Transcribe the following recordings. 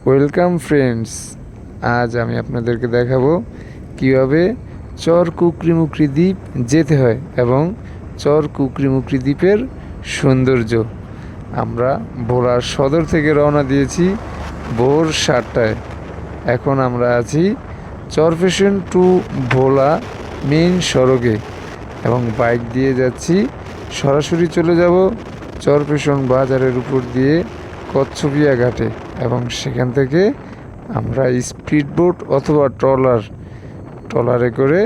Welcome friends, আজ আমি আপনাদেরকে দেখাবো কিভাবে চর কুকরিমুকরি দ্বীপ যেতে হয় এবং চর কুকরিমুকরি দ্বীপের সৌন্দর্য। আমরা ভোলার সদর থেকে রওনা দিয়েছি ভোর 7টায়। এখন আমরা আছি চরফ্যাশন টু ভোলা মেইন সড়কে এবং বাইক দিয়ে যাচ্ছি। সরাসরি চলে যাব চরফ্যাশন বাজারের উপর দিয়ে কচ্ছপিয়া ঘাটে এবং সেখান থেকে আমরা স্পিড বোট অথবা ট্রলারে করে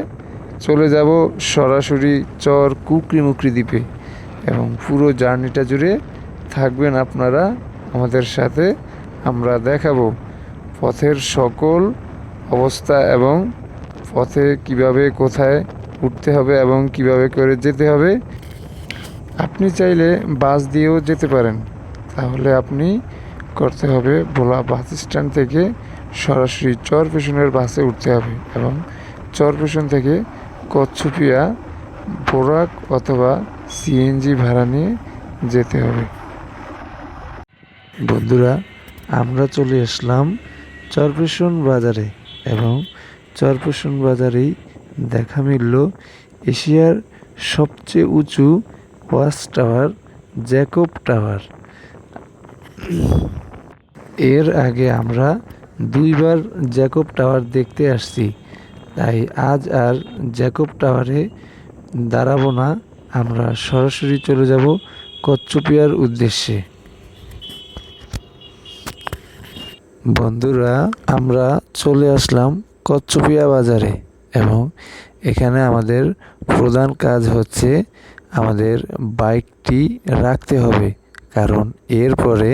চলে যাব সরাসরি চর কুকরিমুকরি দ্বীপে এবং পুরো জার্নিটা জুড়ে থাকবেন আপনারা আমাদের সাথে। আমরা দেখাবো পথের সকল অবস্থা এবং পথে কিভাবে কোথায় উঠতে হবে এবং কিভাবে করে যেতে হবে। আপনি চাইলে বাস দিয়েও যেতে পারেন, তাহলে আপনি করতে হবে ভোলা বাস স্ট্যান্ড থেকে সরাসরি চরফ্যাশনের বাসে উঠতে হবে এবং চরফ্যাশন থেকে কচ্ছপিয়া বোরাক অথবা সিএনজি ভাড়া নিয়ে যেতে হবে। বন্ধুরা, আমরা চলে আসলাম চরফ্যাশন বাজারে এবং চরফ্যাশন বাজারেই দেখা মিলল এশিয়ার সবচেয়ে উঁচু ওয়াচ টাওয়ার জ্যাকব টাওয়ার। এর আগে আমরা দুইবার জ্যাকব টাওয়ার দেখতে আসছি, তাই আজ আর জ্যাকব টাওয়ারে দাঁড়াবো না, আমরা সরাসরি চলে যাব কচ্ছপিয়ার উদ্দেশ্যে। বন্ধুরা, আমরা চলে আসলাম কচ্ছপিয়া বাজারে এবং এখানে আমাদের প্রধান কাজ হচ্ছে আমাদের বাইকটি রাখতে হবে, কারণ এরপরে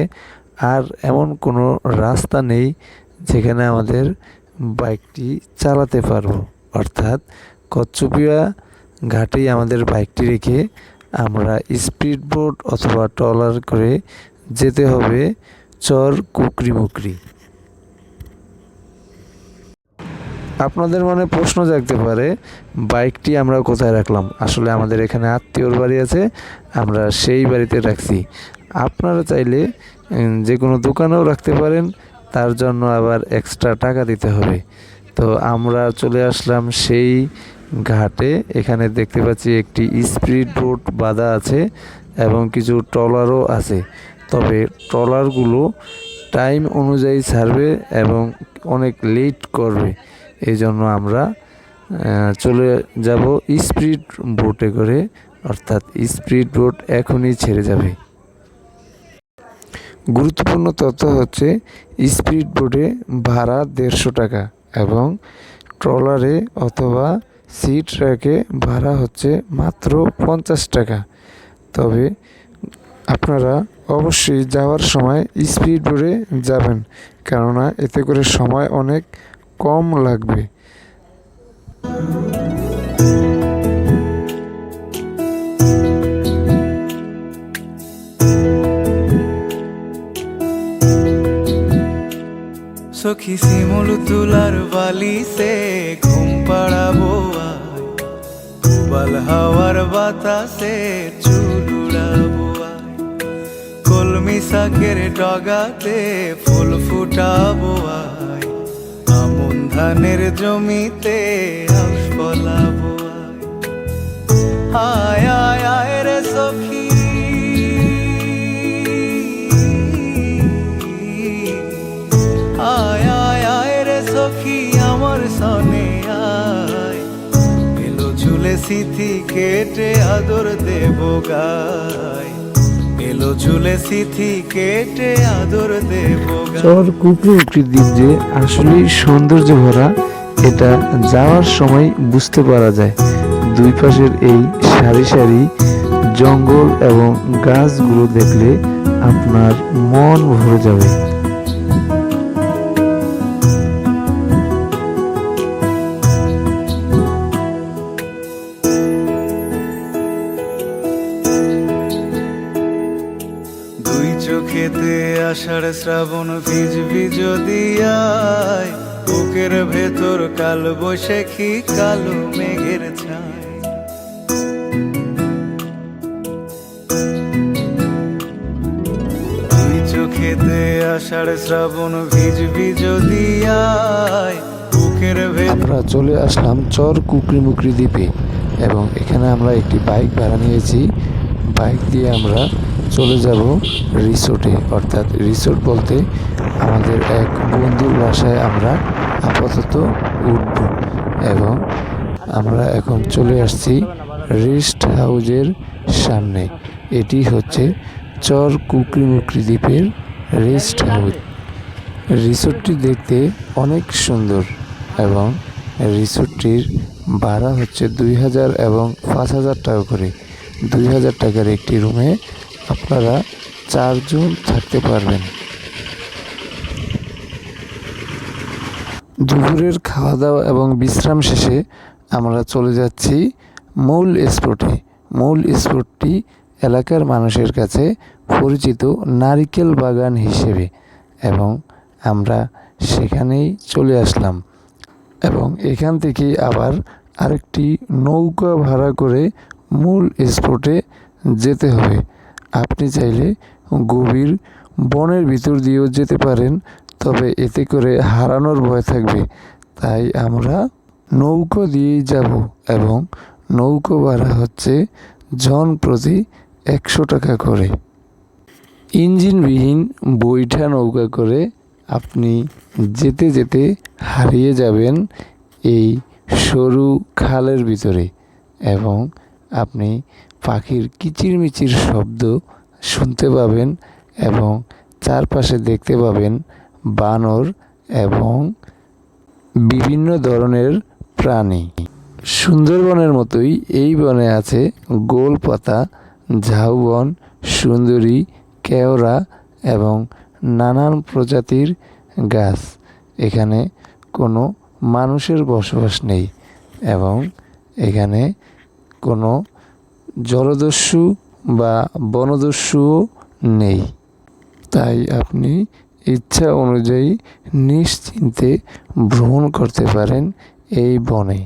আর এমন কোনো রাস্তা নেই যেখানে আমাদের বাইকটি চালাতে পারবো। অর্থাৎ কচ্ছপিয়া ঘাটেই আমাদের বাইকটি রেখে আমরা স্পিড বোট অথবা ট্রলার করে যেতে হবে চর কুকরিমুকরি। আপনাদের মনে প্রশ্ন জাগতে পারে, বাইকটি আমরা কোথায় রাখলাম? আসলে আমাদের এখানে আত্মীয়র বাড়ি আছে, আমরা সেই বাড়িতে রাখছি। আপনারা চাইলে যে কোনো দোকানেও রাখতে পারেন, তার জন্য আবার এক্সট্রা টাকা দিতে হবে। তো আমরা চলে আসলাম সেই ঘাটে। এখানে দেখতে পাচ্ছি একটি স্পিড বোট বাঁধা আছে এবং কিছু ট্রলারও আছে, তবে ট্রলারগুলো টাইম অনুযায়ী ছাড়বে এবং অনেক লেট করবে। এই জন্য আমরা চলে যাব স্পিড বোটে করে, অর্থাৎ স্পিড বোট এখনই ছেড়ে যাবে। গুরুত্বপূর্ণ তথ্য হচ্ছে স্পিড বোটে ভাড়া 150 টাকা এবং ট্রলারে অথবা সি ট্রাকে ভাড়া হচ্ছে মাত্র 50 টাকা। তবে আপনারা অবশ্যই যাওয়ার সময় স্পিড বোটে যাবেন, কেননা এতে করে সময় অনেক কম লাগবে। সখী শিমুল তুলার বালি সে ঘুম পাড়াবো, পুবাল হাওয়ার বাতাসে চুল উড়াবো, কলমি শাকের ডগাতে ফুল ফুটাবো, আমন ধানের জমিতে আউশ ফলাবো। আয় আয় আয় রে সখী, আয় আয় আয় রে সখী আমার সনে আয়, এলো ঝুলে সিথি কেটে আদর দেব গায়, এলো ঝুলে সিথি কেটে আদর দেব গায়। চর কুকরিমুকরি দ্বীপ যে আসলেই সৌন্দর্য ভরা, এটা যাওয়ার সময় বুঝতে পারা যায়। দুই পাশের এই সারি সারি জঙ্গল এবং গাছগুলো দেখলে আপনার মন ভরে যাবে। দুই চোখেতে আষাঢ় শ্রাবণ ভিজবি যদি আয়, বুকের ভেতর কাল বৈশাখী কালো মেঘের ছায়। দুই চোখে খেতে আষাঢ় শ্রাবণ ভিজবি যদি আয় বুকের আমরা চলে আসলাম চর কুকরিমুকরি দ্বীপে এবং এখানে আমরা একটি বাইক ভাড়া নিয়েছি। বাইক দিয়ে আমরা চলে যাব রিসোর্টে, অর্থাৎ রিসোর্ট বলতে আমাদের এক বন্ধুর বাসায় আমরা আপাতত উঠব এবং আমরা এখন চলে আসছি রেস্ট হাউজের সামনে। এটি হচ্ছে চর কুকরিমুকরি দ্বীপের রেস্ট হাউস। রিসোর্টটি দেখতে অনেক সুন্দর এবং রিসোর্টটির ভাড়া হচ্ছে 2000 এবং 5000 টাকা করে। 2000 টাকার একটি রুমে আপনারা 4 জন থাকতে পারবেন। দুপুরের খাওয়া দাওয়া এবং বিশ্রাম শেষে আমরা চলে যাচ্ছি মূল স্পটে। মূল স্পটটি এলাকার মানুষের কাছে পরিচিত নারিকেল বাগান হিসেবে এবং আমরা সেখানেই চলে আসলাম এবং এখান থেকে আবার আরেকটি নৌকা ভাড়া করে মূল স্পটে যেতে হবে। আপনি চাইলে গভীর বনের ভিতর দিয়েও যেতে পারেন, তবে এতে করে হারানোর ভয় থাকবে। তাই আমরা নৌকা দিয়েই যাব এবং নৌকা ভাড়া হচ্ছে জন প্রতি 100 টাকা করে। ইঞ্জিনবিহীন বৈঠা নৌকা করে আপনি যেতে যেতে হারিয়ে যাবেন এই সরু খালের ভিতরে এবং আপনি পাখির কিচিরমিচির শব্দ শুনতে পাবেন এবং চারপাশে দেখতে পাবেন বানর এবং বিভিন্ন ধরনের প্রাণী। সুন্দরবনের মতোই এই বনে আছে গোলপাতা, ঝাউবন, সুন্দরী, কেওড়া এবং নানান প্রজাতির গাছ। এখানে কোনো মানুষের বসবাস নেই এবং এখানে কোনো জলদস্যু বা বনদস্যুও নেই। তাই আপনি ইচ্ছা অনুযায়ী নিশ্চিন্তে ভ্রমণ করতে পারেন এই বনে।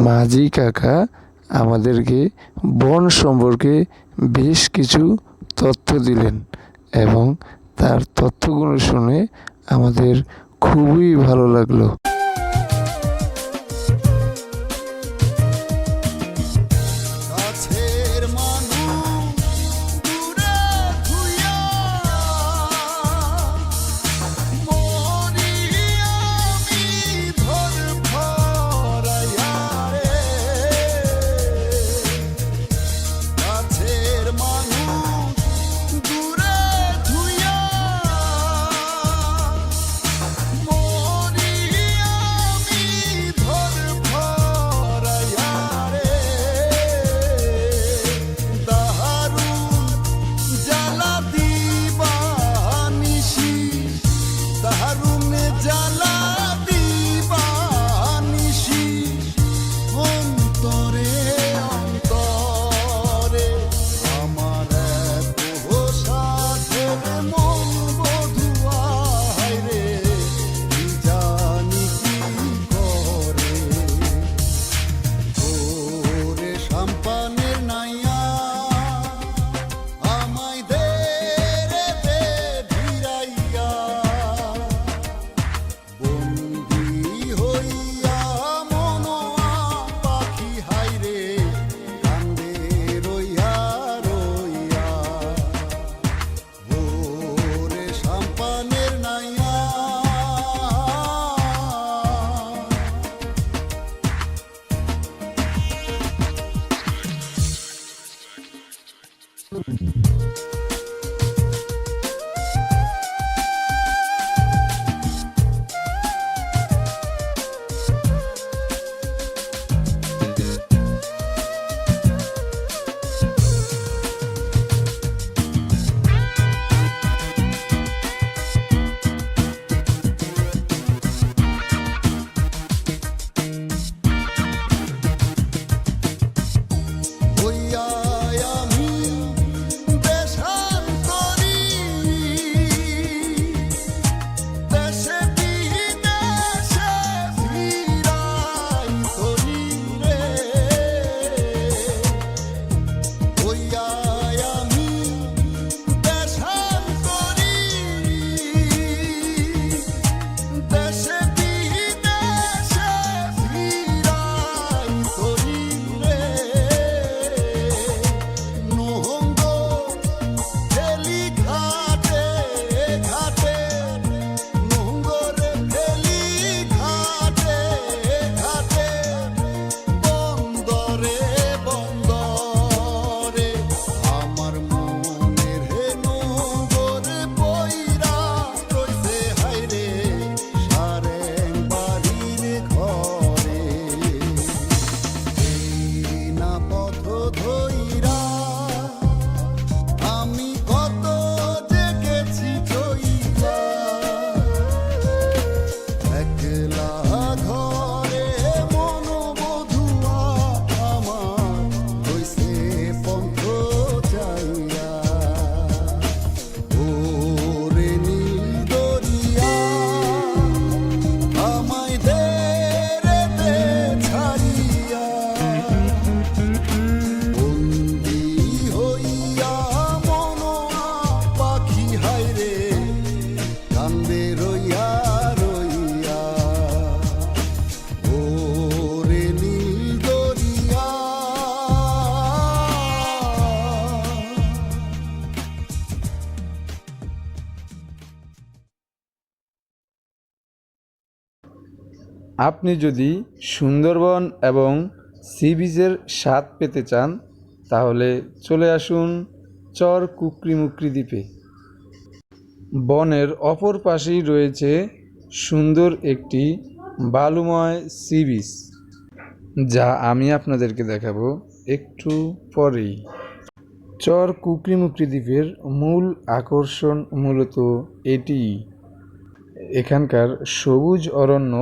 মাঝি কাকা আমাদেরকে বন সম্পর্কে বেশ কিছু তথ্য দিলেন এবং তার তথ্যগুলো শুনে আমাদের খুবই ভালো লাগলো। আপনি যদি সুন্দরবন এবং সি বিচের স্বাদ পেতে চান তাহলে চলে আসুন চর কুকরিমুকরি দ্বীপে। বনের অপর পাশেই রয়েছে সুন্দর একটি বালুময় সি বিচ, যা আমি আপনাদেরকে দেখাবো একটু পরেই। চর কুকরিমুকরি দ্বীপের মূল আকর্ষণ মূলত এটিই। এখানকার সবুজ অরণ্য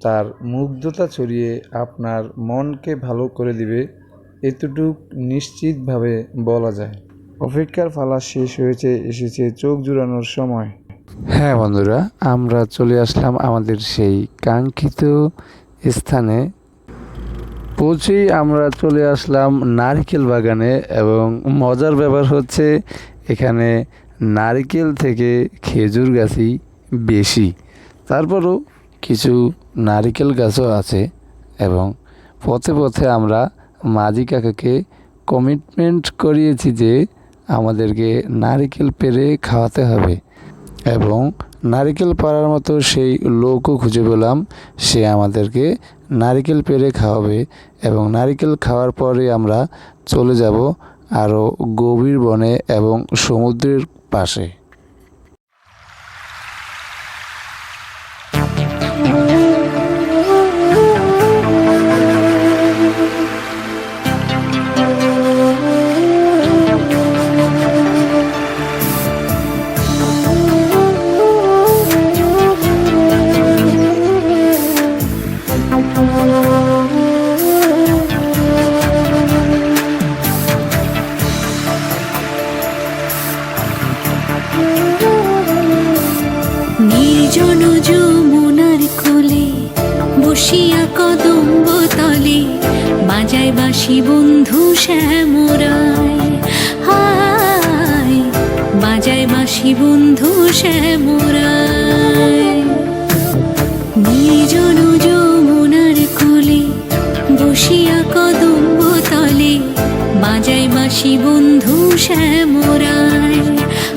তার মুগ্ধতা ছড়িয়ে আপনার মনকে ভালো করে দিবে, এতটুক নিশ্চিতভাবে বলা যায়। অপেক্ষার পালা শেষ হয়েছে, এসেছে চোখ জুড়ানোর সময়। হ্যাঁ বন্ধুরা, আমরা চলে আসলাম আমাদের সেই কাঙ্ক্ষিত স্থানে। পৌঁছেই আমরা চলে আসলাম নারকেল বাগানে, এবং মজার ব্যাপার হচ্ছে এখানে নারকেল থেকে খেজুর গাছই বেশি। তারপরও কিছু নারকেল গাছও আছে, এবং পথে পথে আমরা মাঝি কাকাকে কমিটমেন্ট করিয়েছি যে আমাদেরকে নারকেল পেড়ে খাওয়াতে হবে, এবং নারকেল পাড়ার মতো সেই লোকও খুঁজে পেলাম, সে আমাদেরকে নারকেল পেড়ে খাওয়াবে। এবং নারকেল খাওয়ার পরে আমরা চলে যাব আরও গভীর বনে এবং সমুদ্রের পাশে। নির্জন যমুনার কোলে বসিয়া কদম্ব তলে বাজায় বাঁশি বন্ধু শ্যামরায়, হায় বাজায় বাঁশি বন্ধু শ্যামরায়। নির্জন যমুনার কোলে বসিয়া কদম্ব তলে বাজায় বাঁশি বন্ধু শ্যামরায়,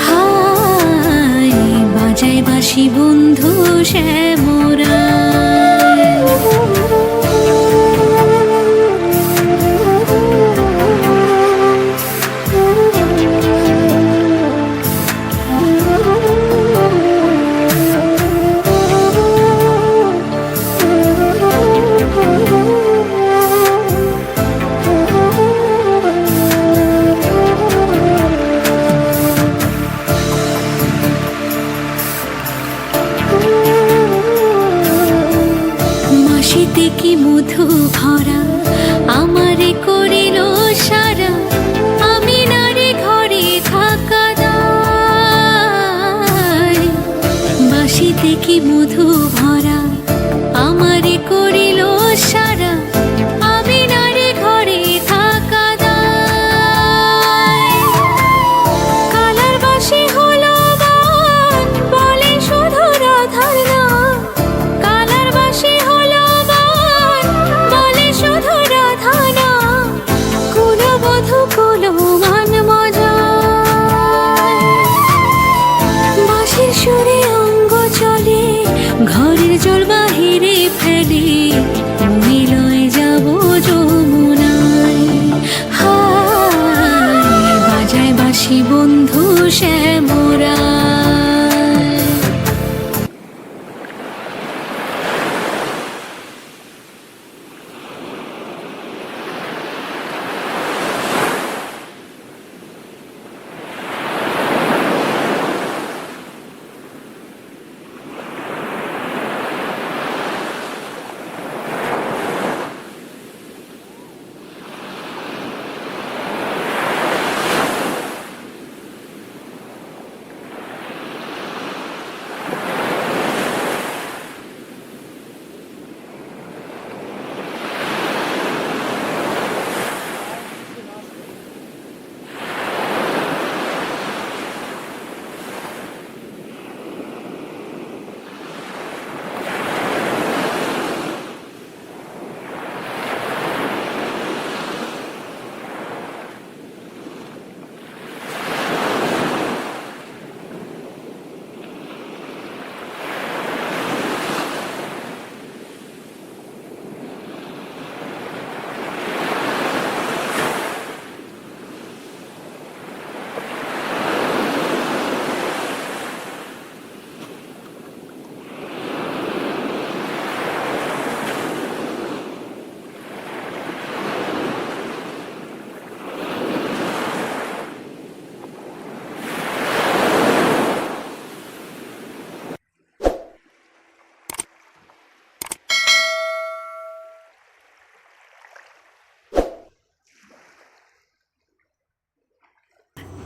হায় বাজায় বাঁশি বন্ধু শ্যামরায়।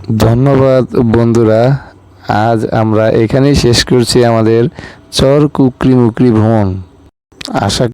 ধন্যবাদ বন্ধুরা, আজ আমরা এখানেই শেষ করছি আমাদের চর কুকরি মুকরি ভ্রমণ। আশা